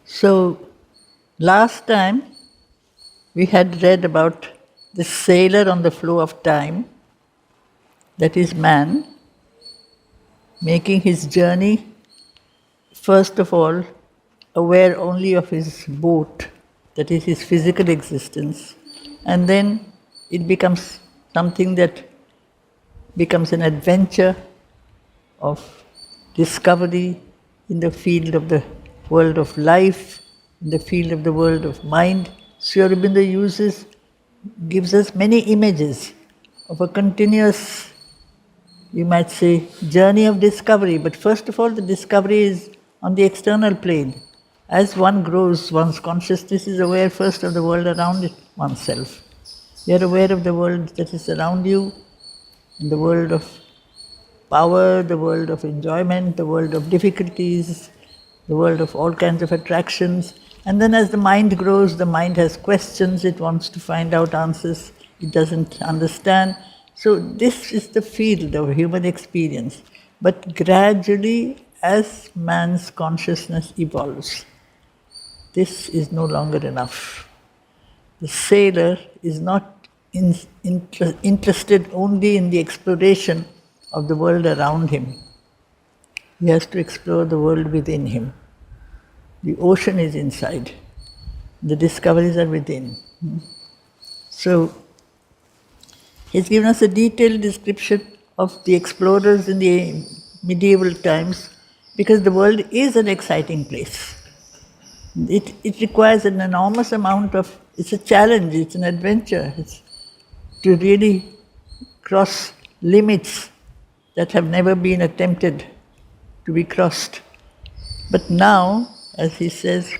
So, last time we had read about the sailor on the flow of time, that is man, making his journey, first of all, aware only of his boat, that is his physical existence, and then it becomes something that becomes an adventure of discovery in the field of the world of life, in the field of the world of mind. Sri Aurobindo gives us many images of a continuous, you might say, journey of discovery. But first of all, the discovery is on the external plane. As one grows, one's consciousness is aware first of the world around it, oneself. You are aware of the world that is around you, in the world of power, the world of enjoyment, the world of difficulties, the world of all kinds of attractions. And then as the mind grows, the mind has questions, it wants to find out answers, it doesn't understand. So this is the field of human experience. But gradually, as man's consciousness evolves, this is no longer enough. The sailor is not interested only in the exploration of the world around him. He has to explore the world within him. The ocean is inside. The discoveries are within. So, he's given us a detailed description of the explorers in the medieval times, because the world is an exciting place. It requires an enormous amount of, it's a challenge, it's an adventure. It's to really cross limits that have never been attempted to be crossed. But now, as he says,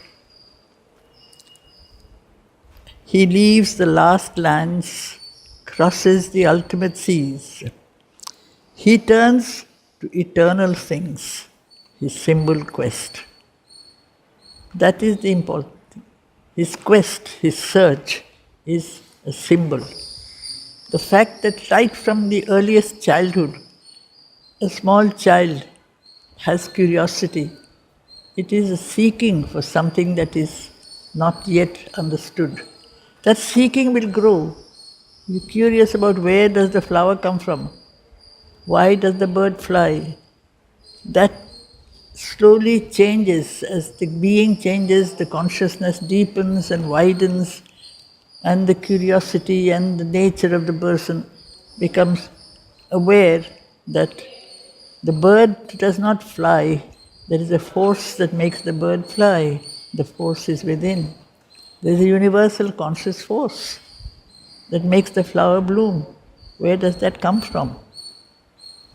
he leaves the last lands, crosses the ultimate seas. He turns to eternal things, his symbol quest. That is the important thing. His quest, his search is a symbol. The fact that right from the earliest childhood, a small child has curiosity. It is a seeking for something that is not yet understood. That seeking will grow. You're curious about where does the flower come from? Why does the bird fly? That slowly changes. As the being changes, the consciousness deepens and widens, and the curiosity and the nature of the person becomes aware that the bird does not fly. There is a force that makes the bird fly. The force is within. There is a universal conscious force that makes the flower bloom. Where does that come from?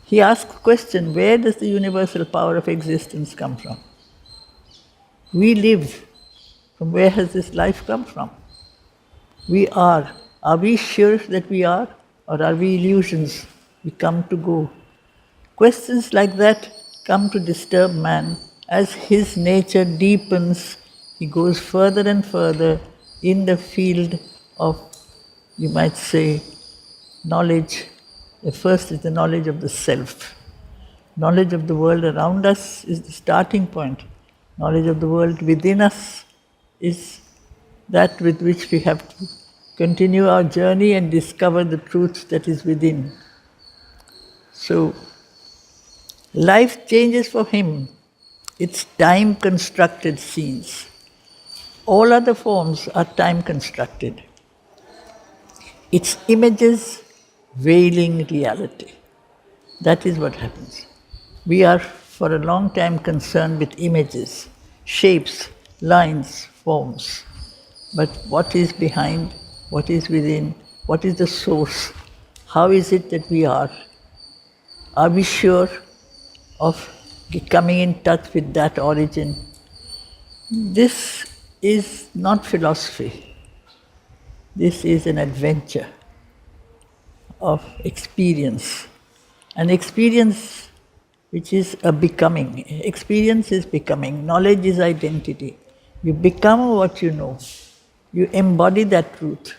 He asks the question, where does the universal power of existence come from? We live. From where has this life come from? We are. Are we sure that we are? Or are we illusions? We come to go. Questions like that come to disturb man. As his nature deepens, he goes further and further in the field of, you might say, knowledge. The first is the knowledge of the self. Knowledge of the world around us is the starting point. Knowledge of the world within us is that with which we have to continue our journey and discover the truth that is within. So, life changes for him. It's time-constructed scenes. All other forms are time-constructed. It's images veiling reality. That is what happens. We are for a long time concerned with images, shapes, lines, forms. But what is behind, what is within, what is the source? How is it that we are? Are we sure of coming in touch with that origin? This is not philosophy. This is an adventure of experience. An experience which is a becoming. Experience is becoming. Knowledge is identity. You become what you know. You embody that truth.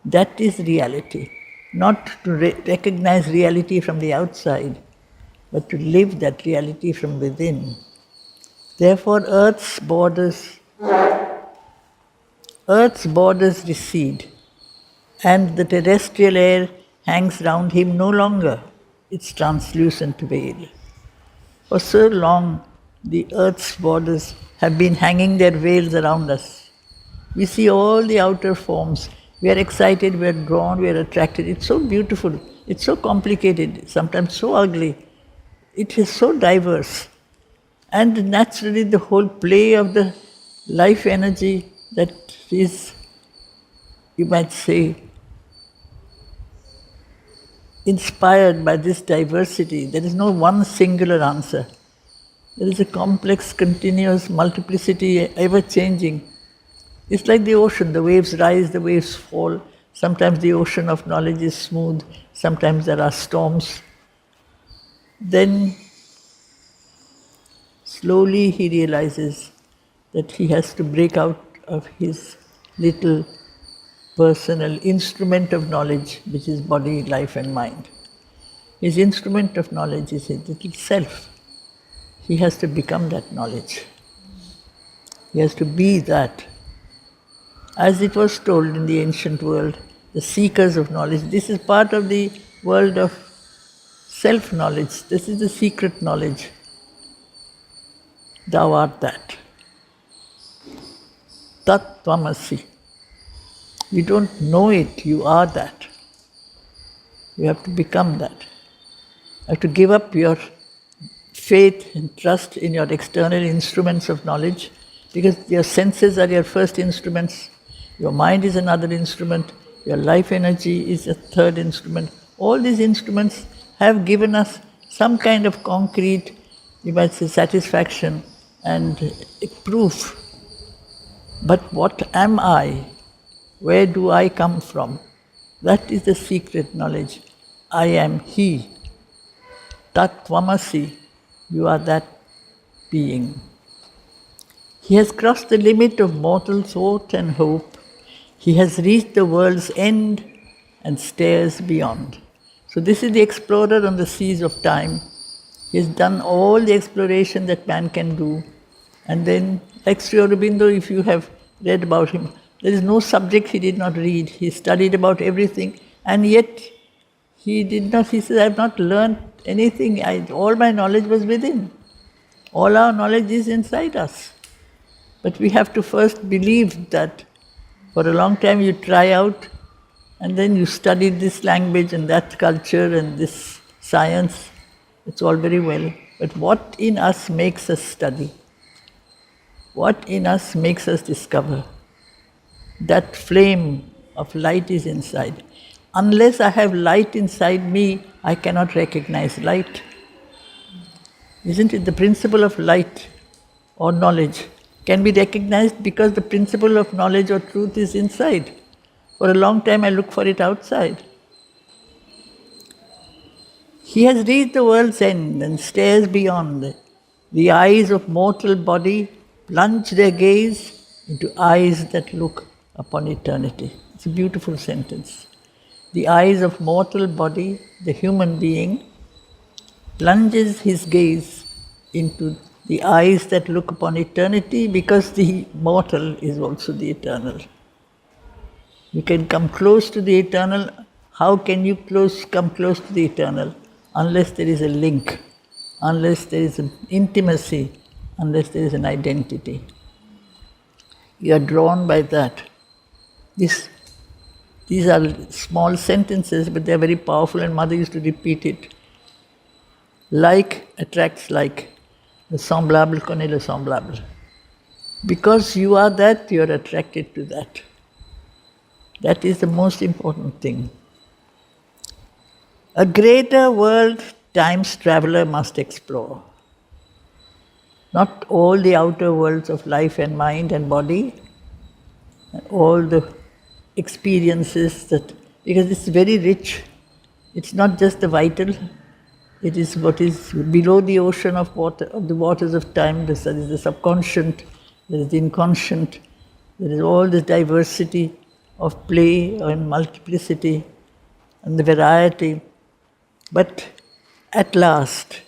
That is reality. Not to recognize reality from the outside, but to live that reality from within. Therefore, Earth's borders Earth's borders recede, and the terrestrial air hangs round him no longer its translucent veil. For so long, the earth's borders have been hanging their veils around us. We see all the outer forms. We are excited, we are drawn, we are attracted. It's so beautiful, it's so complicated, sometimes so ugly. It is so diverse. And naturally, the whole play of the life energy that is, you might say, inspired by this diversity. There is no one singular answer. There is a complex, continuous multiplicity, ever changing. It's like the ocean, the waves rise, the waves fall. Sometimes the ocean of knowledge is smooth, sometimes there are storms. Then slowly he realizes that he has to break out of his little personal instrument of knowledge, which is body, life and mind. His instrument of knowledge is his little self. He has to become that knowledge. He has to be that. As it was told in the ancient world, the seekers of knowledge, this is part of the world of self-knowledge. This is the secret knowledge. Thou art that. Tat tvamasi. You don't know it, you are that. You have to become that. You have to give up your faith and trust in your external instruments of knowledge, because your senses are your first instruments, your mind is another instrument, your life energy is a third instrument. All these instruments have given us some kind of concrete, you might say, satisfaction and proof. But what am I? Where do I come from? That is the secret knowledge. I am He. Tat tvamasi. You are that being. He has crossed the limit of mortal thought and hope. He has reached the world's end and stares beyond. So this is the explorer on the seas of time. He has done all the exploration that man can do. And then, like Sri Aurobindo, if you have read about him, there is no subject he did not read. He studied about everything, and yet he says, I have not learned anything. All my knowledge was within. All our knowledge is inside us. But we have to first believe that. For a long time you try out, and then you study this language and that culture and this science. It's all very well. But what in us makes us study? What in us makes us discover? That flame of light is inside. Unless I have light inside me, I cannot recognize light. Isn't it the principle of light or knowledge can be recognized because the principle of knowledge or truth is inside? For a long time I look for it outside. He has reached the world's end and stares beyond. The eyes of mortal body plunge their gaze into eyes that look upon eternity. It's a beautiful sentence. The eyes of mortal body, the human being, plunges his gaze into the eyes that look upon eternity, because the mortal is also the eternal. You can come close to the eternal. How can you come close to the eternal? Unless there is a link, unless there is an intimacy, unless there is an identity. You are drawn by that. These are small sentences, but they are very powerful, and Mother used to repeat it. Like attracts like. Le semblable connaît le semblable. Because you are that, you are attracted to that. That is the most important thing. A greater world time's traveler must explore. Not all the outer worlds of life and mind and body, and all the experiences that, because it's very rich. It's not just the vital, it is what is below the ocean of water, of the waters of time. There is the subconscious, there is the inconscient, there is all this diversity of play and multiplicity and the variety. But at last,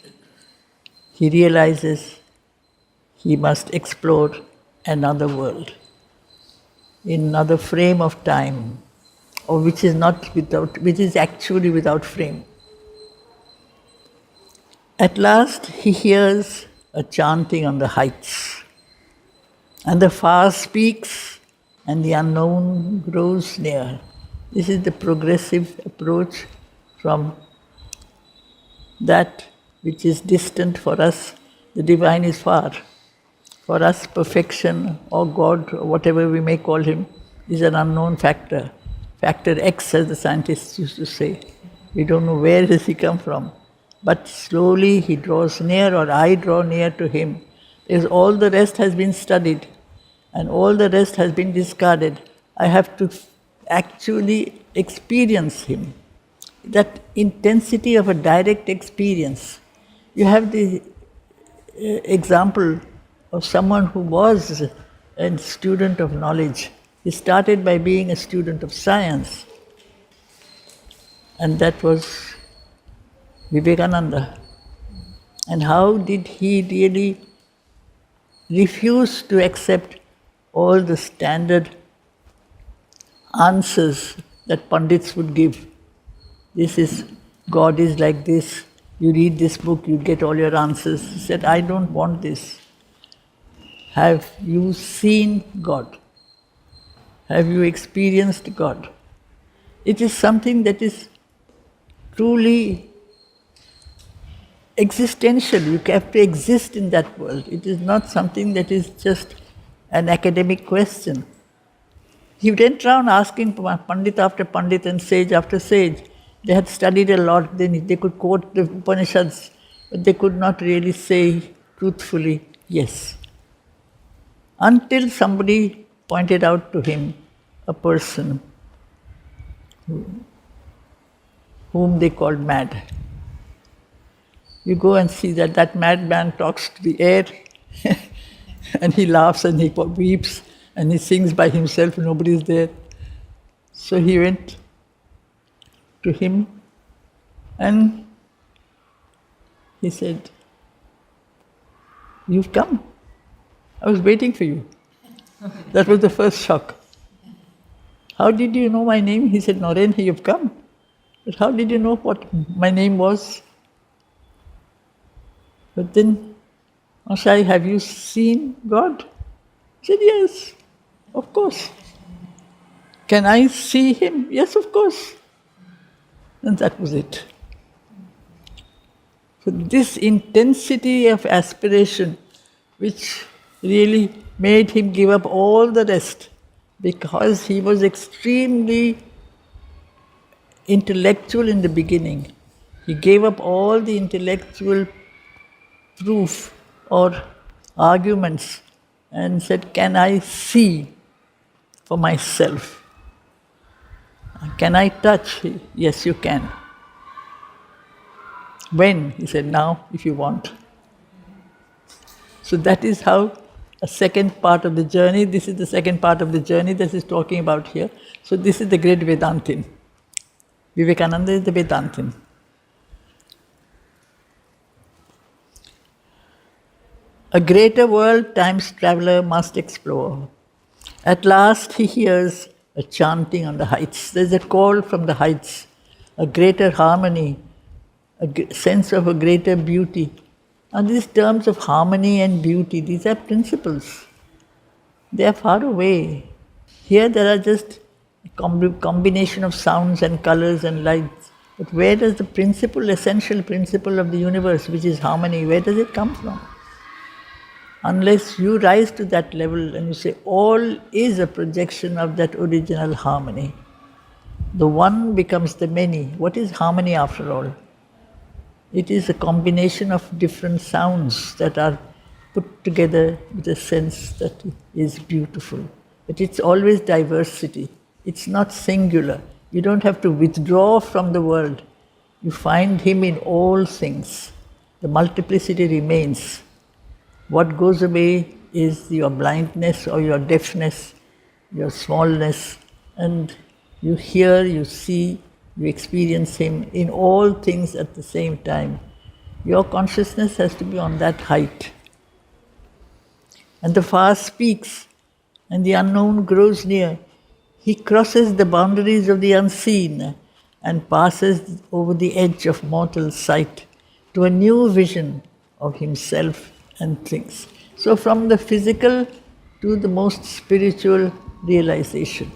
he realizes he must explore another world, in another frame of time, or which is actually without frame. At last he hears a chanting on the heights, and the far speaks, and the unknown grows near. This is the progressive approach from that which is distant for us. The divine is far. For us, perfection or God, or whatever we may call him, is an unknown factor. Factor X, as the scientists used to say. We don't know where does he come from. But slowly he draws near, or I draw near to him. Because all the rest has been studied, and all the rest has been discarded. I have to actually experience him. That intensity of a direct experience. You have the example of someone who was a student of knowledge. He started by being a student of science, and that was Vivekananda. And how did he really refuse to accept all the standard answers that Pandits would give? This is, God is like this, you read this book, you get all your answers. He said, I don't want this. Have you seen God? Have you experienced God? It is something that is truly existential. You have to exist in that world. It is not something that is just an academic question. He went around asking Pandit after Pandit and sage after sage. They had studied a lot, they could quote the Upanishads, but they could not really say truthfully, yes. Until somebody pointed out to him a person whom they called mad. You go and see that madman talks to the air and he laughs and he weeps and he sings by himself, nobody is there. So he went to him and he said, you've come. I was waiting for you. That was the first shock. How did you know my name? He said, Naren, you've come. But how did you know what my name was? But then, Ashai, have you seen God? He said, yes, of course. Can I see him? Yes, of course. And that was it. So this intensity of aspiration, which really made him give up all the rest, because he was extremely intellectual in the beginning. He gave up all the intellectual proof or arguments and said, can I see for myself? Can I touch? Yes, you can. When? He said, now, if you want. So that is how a second part of the journey, this is the second part of the journey that is talking about here. So this is the great Vedantin. Vivekananda is the Vedantin. A greater world time's traveler must explore. At last he hears a chanting on the heights. There's a call from the heights, a greater harmony, a sense of a greater beauty. And these terms of harmony and beauty, these are principles. They are far away. Here there are just a combination of sounds and colors and lights. But where does the principle, essential principle of the universe, which is harmony, where does it come from? Unless you rise to that level and you say, all is a projection of that original harmony. The one becomes the many. What is harmony after all? It is a combination of different sounds that are put together with a sense that is beautiful. But it's always diversity. It's not singular. You don't have to withdraw from the world. You find him in all things. The multiplicity remains. What goes away is your blindness or your deafness, your smallness, and you hear, you see, you experience him in all things at the same time. Your consciousness has to be on that height. and the far speaks, and the unknown grows near. He crosses the boundaries of the unseen and passes over the edge of mortal sight to a new vision of himself and things. So, from the physical to the most spiritual realization.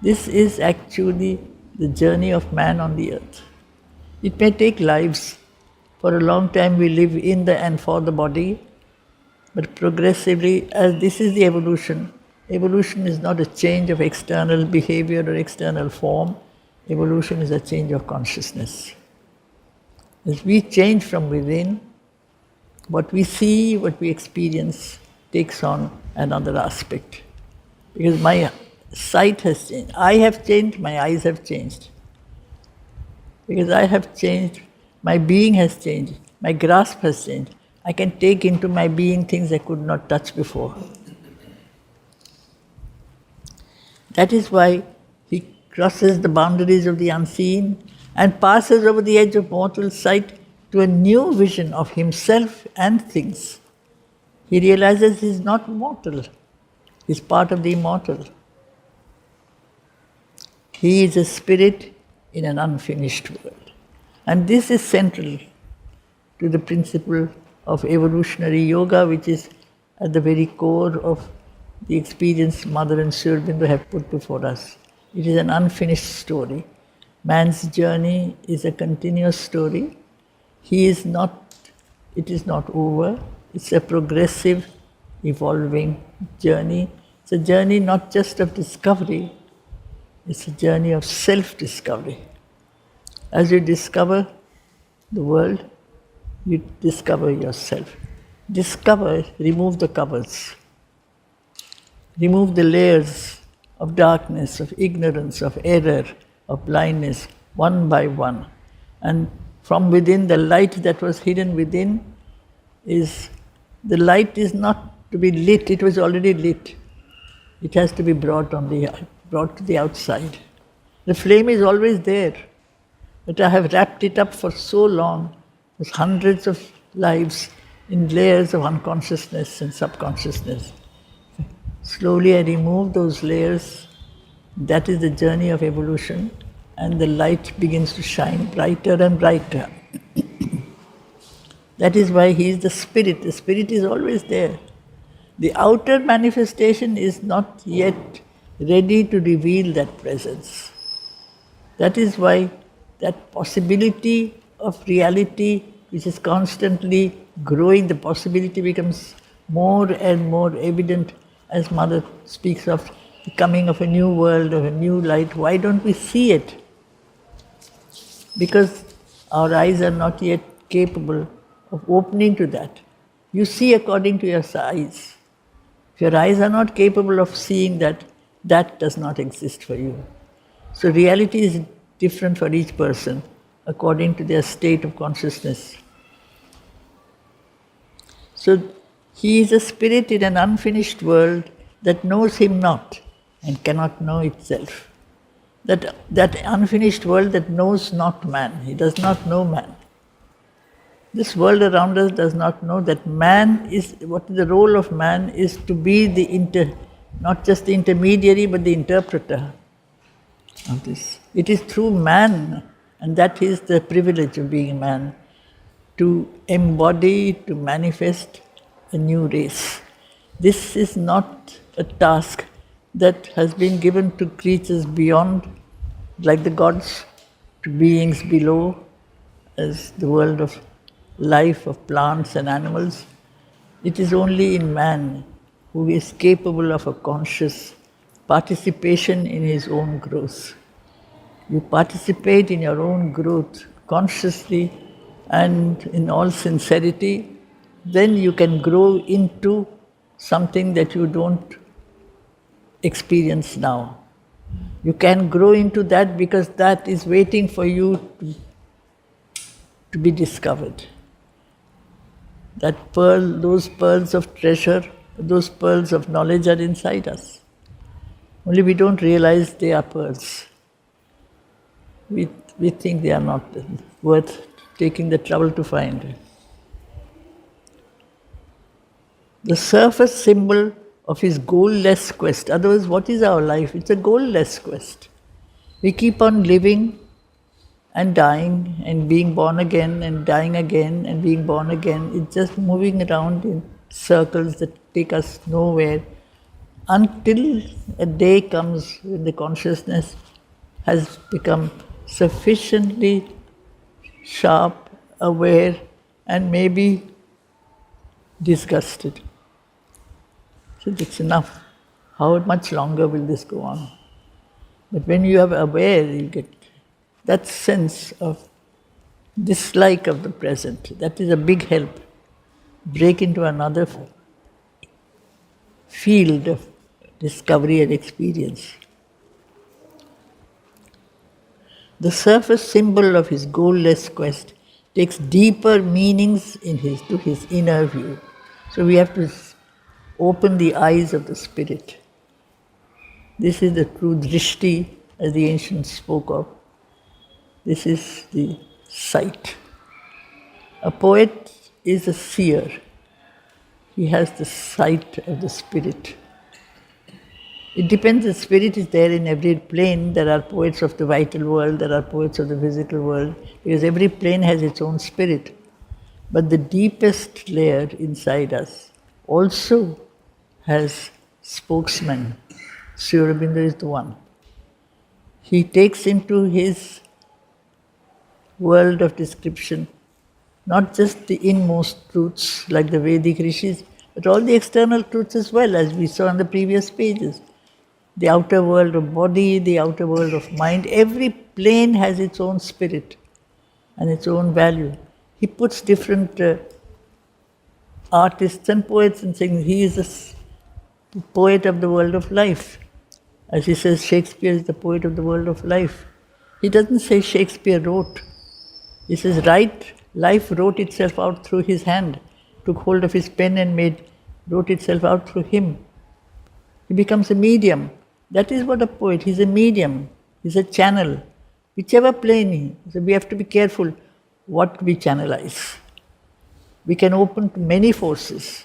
This is actually the journey of man on the earth. It may take lives. For a long time we live in the and for the body, but progressively, as this is the evolution, evolution is not a change of external behavior or external form, evolution is a change of consciousness. As we change from within, what we see, what we experience takes on another aspect. Because my sight has changed, I have changed, my eyes have changed. Because I have changed, my being has changed, my grasp has changed. I can take into my being things I could not touch before. That is why he crosses the boundaries of the unseen and passes over the edge of mortal sight to a new vision of himself and things. He realizes he is not mortal, he is part of the immortal. He is a spirit in an unfinished world. And this is central to the principle of evolutionary yoga, which is at the very core of the experience Mother and Sri Aurobindo have put before us. It is an unfinished story. Man's journey is a continuous story. It is not over. It's a progressive, evolving journey. It's a journey not just of discovery, it's a journey of self-discovery. As you discover the world, you discover yourself. Discover, remove the covers. Remove the layers of darkness, of ignorance, of error, of blindness, one by one. And from within, the light that was hidden within the light is not to be lit, it was already lit. It has to be brought to the outside. The flame is always there, but I have wrapped it up for so long, with hundreds of lives in layers of unconsciousness and subconsciousness. Slowly I remove those layers. That is the journey of evolution, and the light begins to shine brighter and brighter. That is why he is the spirit. The spirit is always there. The outer manifestation is not yet ready to reveal that presence. That is why that possibility of reality, which is constantly growing, the possibility becomes more and more evident as Mother speaks of the coming of a new world, of a new light. Why don't we see it? Because our eyes are not yet capable of opening to that. You see according to your eyes. If your eyes are not capable of seeing that, that does not exist for you. So reality is different for each person according to their state of consciousness. So he is a spirit in an unfinished world that knows him not and cannot know itself. That unfinished world that knows not man. He does not know man. This world around us does not know that man is, what the role of man is to be not just the intermediary but the interpreter of this. It is through man, and that is the privilege of being man, to embody, to manifest a new race. This is not a task that has been given to creatures beyond, like the gods, to beings below, as the world of life of plants and animals. It is only in man who is capable of a conscious participation in his own growth. You participate in your own growth consciously and in all sincerity, then you can grow into something that you don't experience now. You can grow into that because that is waiting for you to be discovered. That pearl, those pearls of treasure, those pearls of knowledge are inside us. Only we don't realize they are pearls. We think they are not worth taking the trouble to find. the surface symbol of his goalless quest. Otherwise, what is our life? It's a goalless quest. We keep on living and dying and being born again and dying again and being born again. It's just moving around in circles that take us nowhere until a day comes when the consciousness has become sufficiently sharp, aware, and maybe disgusted. So it's enough. How much longer will this go on? But when you are aware, you get that sense of dislike of the present. That is a big help. Break into another field of discovery and experience. The surface symbol of his goalless quest takes deeper meanings to his inner view. So we have to open the eyes of the spirit. This is the true drishti, as the ancients spoke of. This is the sight. A poet is a seer. He has the sight of the spirit. It depends, the spirit is there in every plane. There are poets of the vital world, there are poets of the physical world, because every plane has its own spirit. But the deepest layer inside us also has spokesman. Sri Aurobindo is the one. He takes into his world of description not just the inmost truths like the Vedic rishis, but all the external truths as well, as we saw on the previous pages. The outer world of body, the outer world of mind, every plane has its own spirit and its own value. He puts different artists and poets and saying he is a poet of the world of life. As he says, Shakespeare is the poet of the world of life. He doesn't say Shakespeare wrote. He says, life wrote itself out through his hand, took hold of his pen and wrote itself out through him. He becomes a medium. That is what a poet, he's a medium, he's a channel. Whichever plane, so we have to be careful what we channelize. We can open to many forces,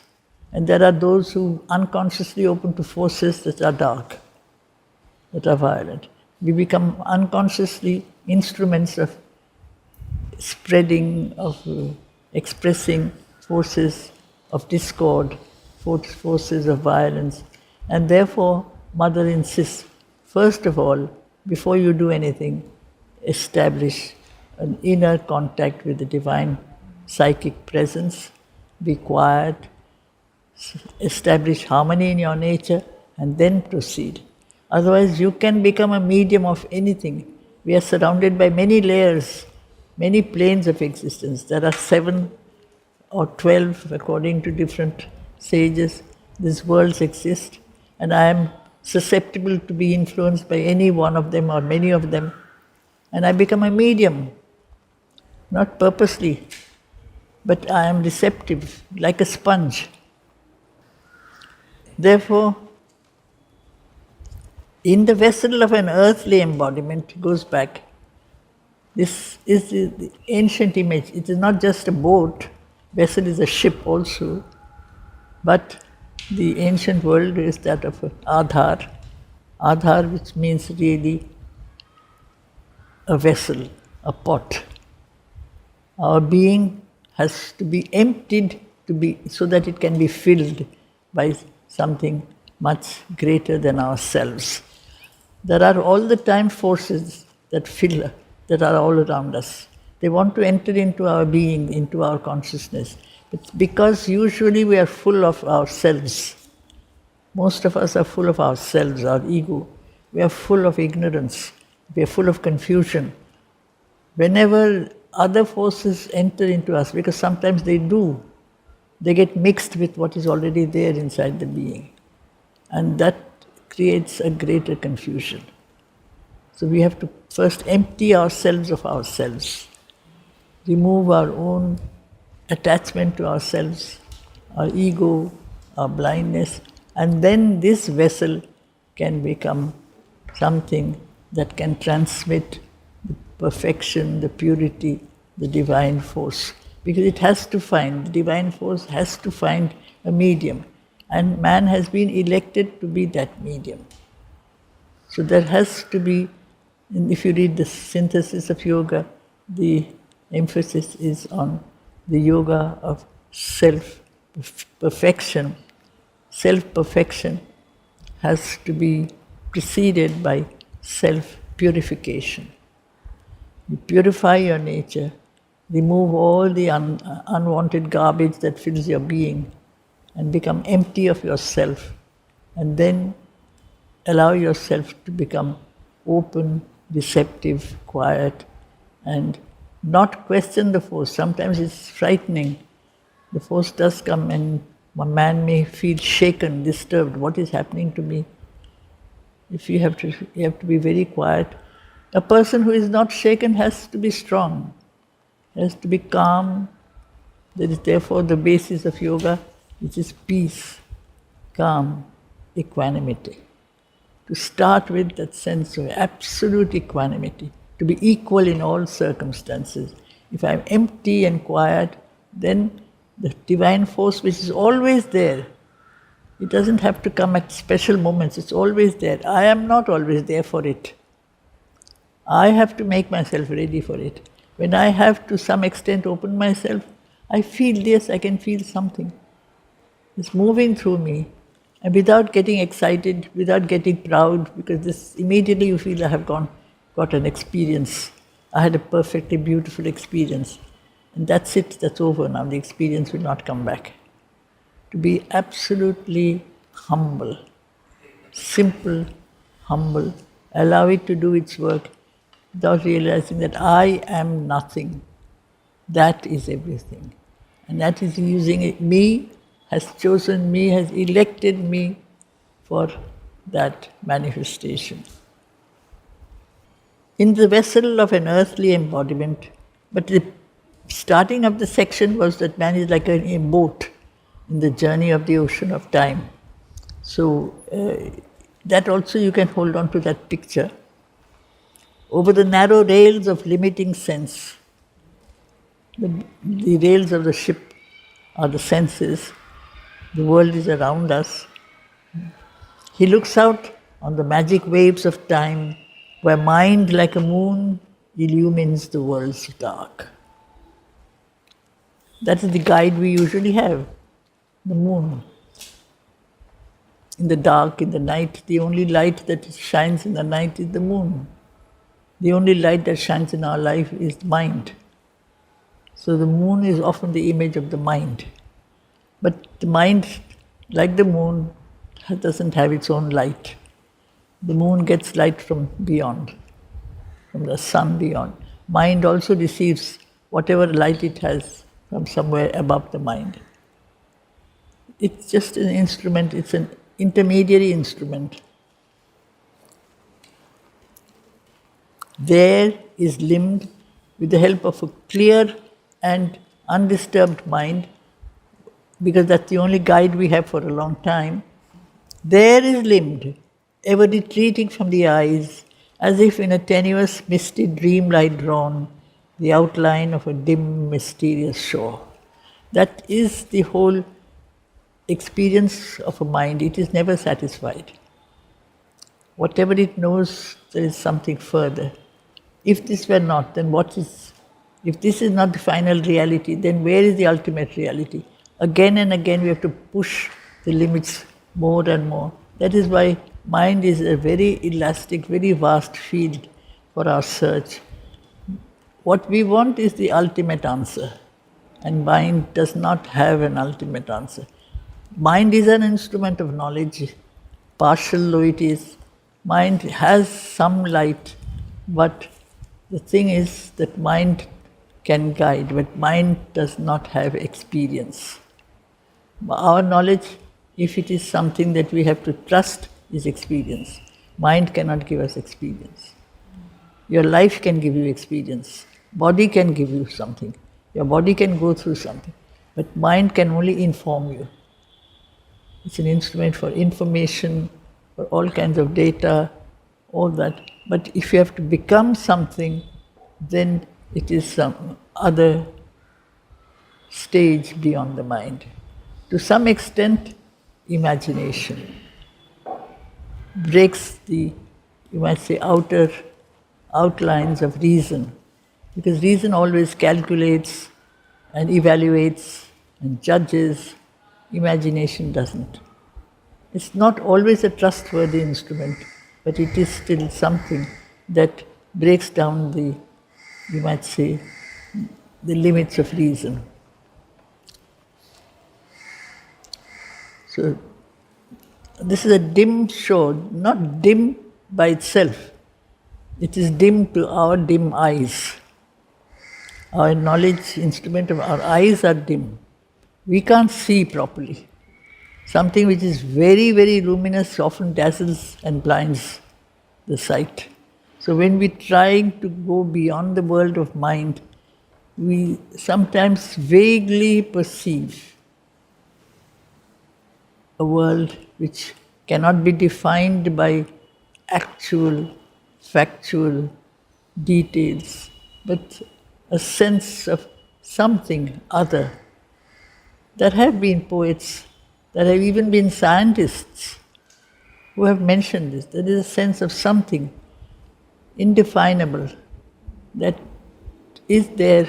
and there are those who unconsciously open to forces that are dark, that are violent. We become unconsciously instruments of spreading, of expressing forces of discord, forces of violence. And therefore, Mother insists, first of all, before you do anything, establish an inner contact with the divine psychic presence, be quiet, establish harmony in your nature, and then proceed. Otherwise, you can become a medium of anything. We are surrounded by many layers, many planes of existence. There are 7 or 12, according to different sages. These worlds exist, and I am susceptible to be influenced by any one of them or many of them, and I become a medium, not purposely, but I am receptive, like a sponge. Therefore, in the vessel of an earthly embodiment, goes back, this is the ancient image. It is not just a boat, vessel is a ship also, but the ancient world is that of Adhar. Adhar, which means really a vessel, a pot. Our being has to be emptied so that it can be filled by something much greater than ourselves. There are all the time forces that are all around us. They want to enter into our being, into our consciousness. But because usually we are full of ourselves, most of us are full of ourselves, our ego. We are full of ignorance. We are full of confusion. Whenever other forces enter into us, because sometimes they do, they get mixed with what is already there inside the being. And that creates a greater confusion. So we have to first empty ourselves of ourselves, remove our own attachment to ourselves, our ego, our blindness, and then this vessel can become something that can transmit the perfection, the purity, the divine force. because it has to find, the divine force has to find a medium. And man has been elected to be that medium. So there has to be, and if you read the synthesis of yoga, the emphasis is on the yoga of self-perfection. Self-perfection has to be preceded by self-purification. You purify your nature, remove all the unwanted garbage that fills your being, and become empty of yourself, and then allow yourself to become open, receptive, quiet, and not question the force. Sometimes it's frightening. The force does come and a man may feel shaken, disturbed. What is happening to me? If you have to be very quiet. A person who is not shaken has to be strong, has to be calm. That is therefore the basis of yoga, which is peace, calm, equanimity. To start with that sense of absolute equanimity, to be equal in all circumstances. If I'm empty and quiet, then the divine force, which is always there, it doesn't have to come at special moments, it's always there. I am not always there for it. I have to make myself ready for it. When I have to some extent open myself, I feel this, I can feel something. It's moving through me. And without getting excited, without getting proud, because this immediately you feel I have got an experience. I had a perfectly beautiful experience. And that's it, that's over now. The experience will not come back. To be absolutely humble, simple, humble, allow it to do its work without realizing that I am nothing. That is everything. And that is using it. Me, has chosen me, has elected me for that manifestation. In the vessel of an earthly embodiment, but the starting of the section was that man is like a boat in the journey of the ocean of time. So that also you can hold on to that picture. Over the narrow rails of limiting sense, the rails of the ship are the senses, the world is around us. He looks out on the magic waves of time where mind like a moon illumines the world's dark. That is the guide we usually have, the moon. In the dark, in the night, the only light that shines in the night is the moon. The only light that shines in our life is mind. So the moon is often the image of the mind. But the mind, like the moon, doesn't have its own light. The moon gets light from beyond, from the sun beyond. Mind also receives whatever light it has from somewhere above the mind. It's just an instrument, it's an intermediary instrument. There is limned, with the help of a clear and undisturbed mind, because that's the only guide we have for a long time, there is limned, ever retreating from the eyes, as if in a tenuous, misty dreamlight drawn, the outline of a dim, mysterious shore. That is the whole experience of a mind. It is never satisfied. Whatever it knows, there is something further. If this were not, then what is? If this is not the final reality, then where is the ultimate reality? Again and again we have to push the limits more and more. That is why mind is a very elastic, very vast field for our search. What we want is the ultimate answer, and mind does not have an ultimate answer. Mind is an instrument of knowledge, partial though it is. Mind has some light, but the thing is that mind can guide, but mind does not have experience. Our knowledge, if it is something that we have to trust, is experience. Mind cannot give us experience. Your life can give you experience. Body can give you something. Your body can go through something. But mind can only inform you. It's an instrument for information, for all kinds of data, all that. But if you have to become something, then it is some other stage beyond the mind. To some extent, imagination breaks the, you might say, outer outlines of reason, because reason always calculates and evaluates and judges. Imagination doesn't. It's not always a trustworthy instrument, but it is still something that breaks down the, you might say, the limits of reason. So, this is a dim show, not dim by itself. It is dim to our dim eyes. Our knowledge instrument of our eyes are dim. We can't see properly. Something which is very, very luminous often dazzles and blinds the sight. So when we're trying to go beyond the world of mind, we sometimes vaguely perceive a world which cannot be defined by actual, factual details, but a sense of something other. There have been poets, there have even been scientists who have mentioned this. There is a sense of something indefinable that is there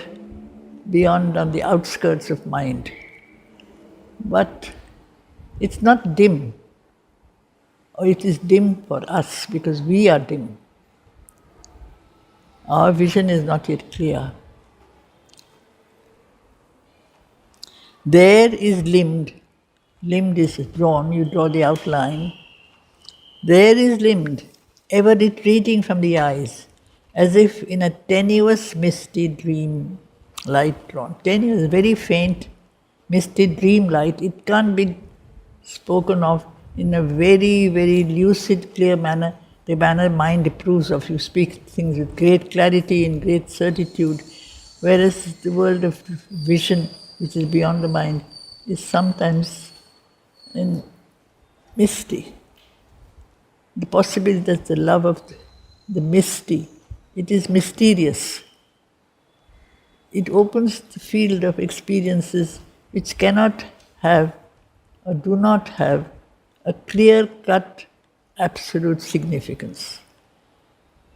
beyond, on the outskirts of mind. But it's not dim, or it is dim for us because we are dim. Our vision is not yet clear. There is limbed. Limbed is drawn, you draw the outline. There is limbed, ever retreating from the eyes, as if in a tenuous, misty dream light drawn. Tenuous, very faint, misty dream light. It can't be spoken of in a very, very lucid, clear manner, the manner mind approves of. You speak things with great clarity and great certitude, whereas the world of vision, which is beyond the mind, is sometimes misty. The possibility that the love of the misty, it is mysterious. It opens the field of experiences which cannot have or do not have a clear-cut absolute significance.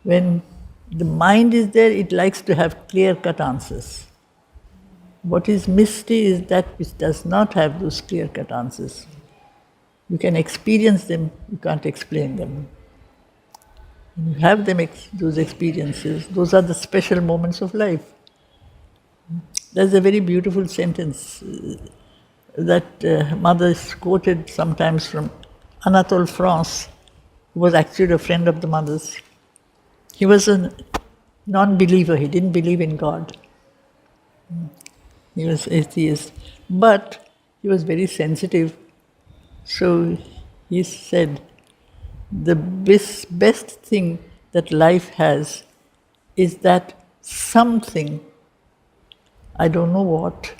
When the mind is there, it likes to have clear-cut answers. What is misty is that which does not have those clear-cut answers. You can experience them, you can't explain them. When you have them, those experiences, those are the special moments of life. There's a very beautiful sentence that mother is quoted sometimes from Anatole France, who was actually a friend of the mother's. He was a non-believer, he didn't believe in God. He was atheist, but he was very sensitive. So he said, the best thing that life has is that something, I don't know what,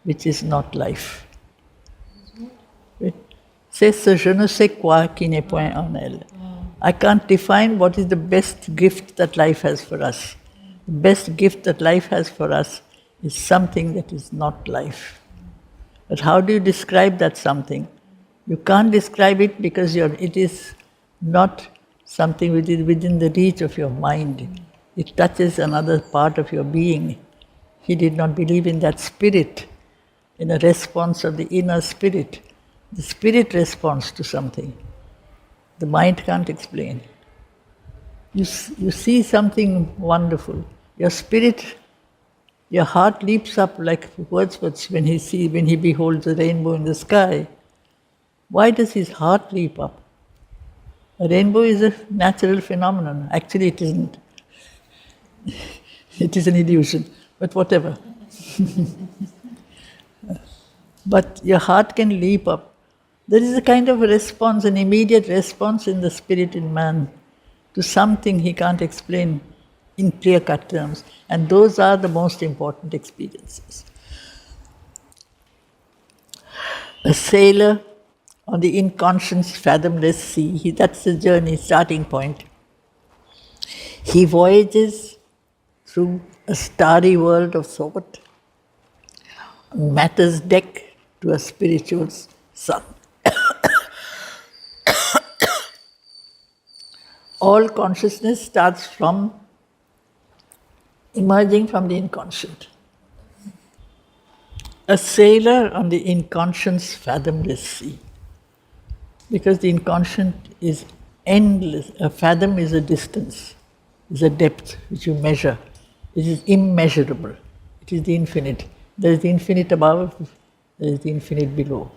which is not life. C'est ce je ne sais quoi qui n'est point en elle. I can't define what is the best gift that life has for us. The best gift that life has for us is something that is not life. But how do you describe that something? You can't describe it because it is not something which is within the reach of your mind. It touches another part of your being. He did not believe in that spirit, in a response of the inner spirit. The spirit responds to something. The mind can't explain. You see something wonderful. Your spirit, your heart leaps up like Wordsworth when he beholds a rainbow in the sky. Why does his heart leap up? A rainbow is a natural phenomenon. Actually, it isn't. It is an illusion, but whatever. But your heart can leap up. There is a kind of a response, an immediate response in the spirit in man to something he can't explain in clear-cut terms. And those are the most important experiences. A sailor on the inconscious, fathomless sea, that's the journey, starting point. He voyages through a starry world of thought, matter's deck to a spiritual sun. All consciousness starts from emerging from the inconscient. A sailor on the inconscient's fathomless sea. Because the inconscient is endless. A fathom is a distance, is a depth which you measure. It is immeasurable. It is the infinite. There is the infinite above, there is the infinite below.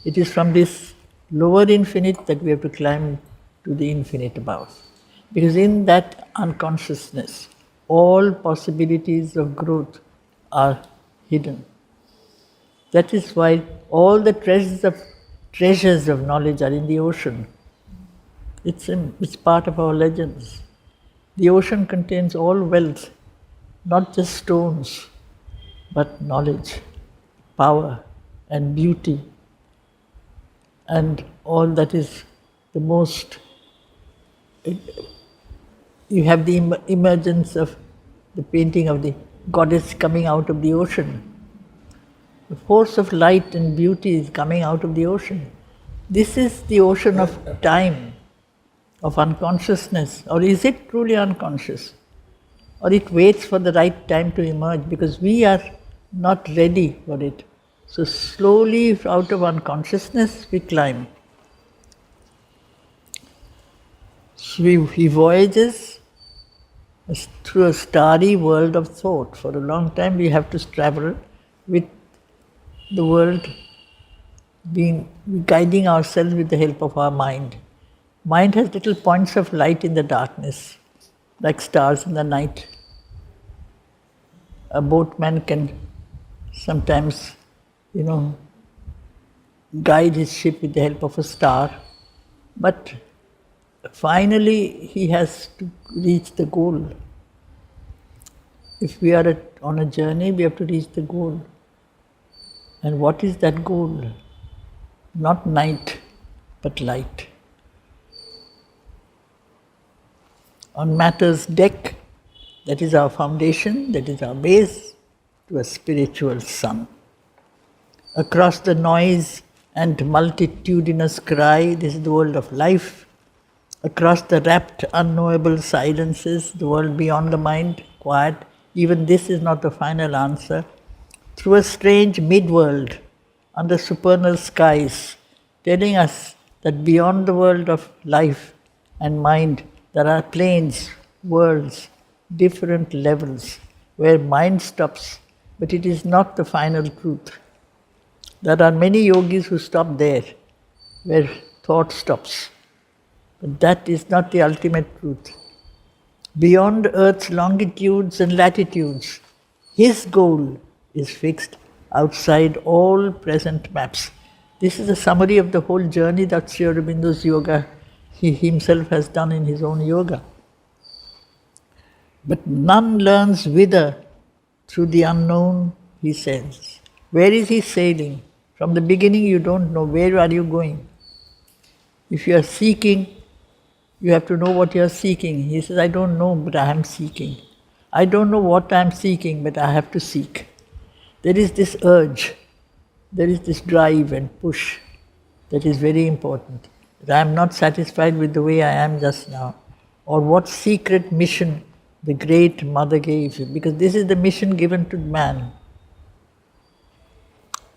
It is from this lower infinite that we have to climb to the infinite above. Because in that unconsciousness, all possibilities of growth are hidden. That is why all the treasures of knowledge are in the ocean. It's part of our legends. The ocean contains all wealth, not just stones, but knowledge, power, and beauty, and all that is the most. You have the emergence of the painting of the goddess coming out of the ocean. The force of light and beauty is coming out of the ocean. This is the ocean of time, of unconsciousness. Or is it truly unconscious? Or it waits for the right time to emerge because we are not ready for it. So slowly out of unconsciousness we climb. So he voyages through a starry world of thought. For a long time we have to travel with the world, guiding ourselves with the help of our mind. Mind has little points of light in the darkness, like stars in the night. A boatman can sometimes, guide his ship with the help of a star, but finally he has to reach the goal. If we are on a journey, we have to reach the goal. And what is that goal? Not night, but light. On matter's deck, that is our foundation, that is our base, to a spiritual sun. Across the noise and multitudinous cry, this is the world of life. Across the rapt, unknowable silences, the world beyond the mind, quiet, even this is not the final answer. Through a strange mid-world, under supernal skies, telling us that beyond the world of life and mind, there are planes, worlds, different levels, where mind stops, but it is not the final truth. There are many yogis who stop there, where thought stops. But that is not the ultimate truth. Beyond Earth's longitudes and latitudes, his goal is fixed outside all present maps. This is a summary of the whole journey that Sri Aurobindo's yoga, he himself has done in his own yoga. But none learns whither through the unknown, he says. Where is he sailing? From the beginning you don't know where are you going. If you are seeking, you have to know what you are seeking. He says, I don't know, but I am seeking. I don't know what I am seeking, but I have to seek. There is this urge, there is this drive and push that is very important. That I am not satisfied with the way I am just now. Or what secret mission the great mother gave you. Because this is the mission given to man.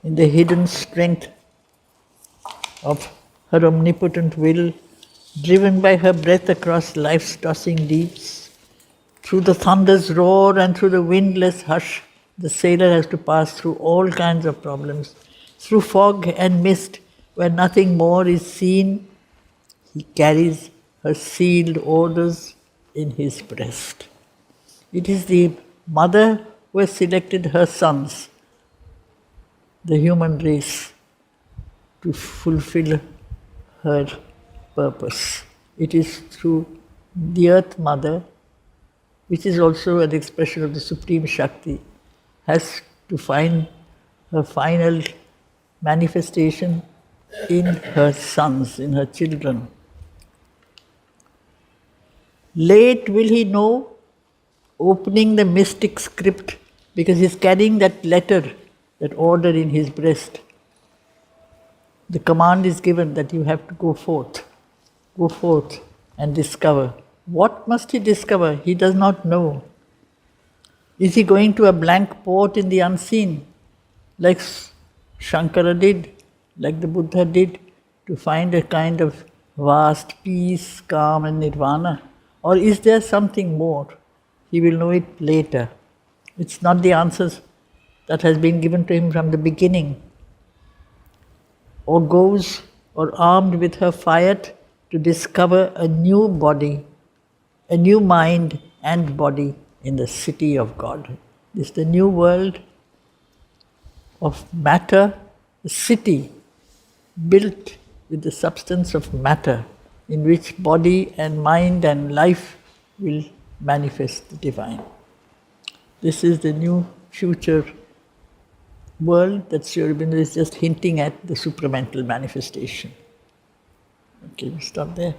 In the hidden strength of her omnipotent will, driven by her breath across life's tossing deeps, through the thunder's roar and through the windless hush, the sailor has to pass through all kinds of problems. Through fog and mist, where nothing more is seen, he carries her sealed orders in his breast. It is the mother who has selected her sons, the human race, to fulfill her purpose. It is through the Earth Mother, which is also an expression of the Supreme Shakti, has to find her final manifestation in her sons, in her children. Late will he know, opening the mystic script, because he's carrying that letter that order in his breast. The command is given that you have to go forth and discover. What must he discover? He does not know. Is he going to a blank port in the unseen, like Shankara did, like the Buddha did, to find a kind of vast peace, calm and nirvana? Or is there something more? He will know it later. It's not the answers that has been given to him from the beginning. Or goes, or armed with her fiat, to discover a new body, a new mind and body in the city of God. This is the new world of matter, a city built with the substance of matter, in which body and mind and life will manifest the divine. This is the new future world that Sri Aurobindo is just hinting at, the supramental manifestation. Okay, we stop there.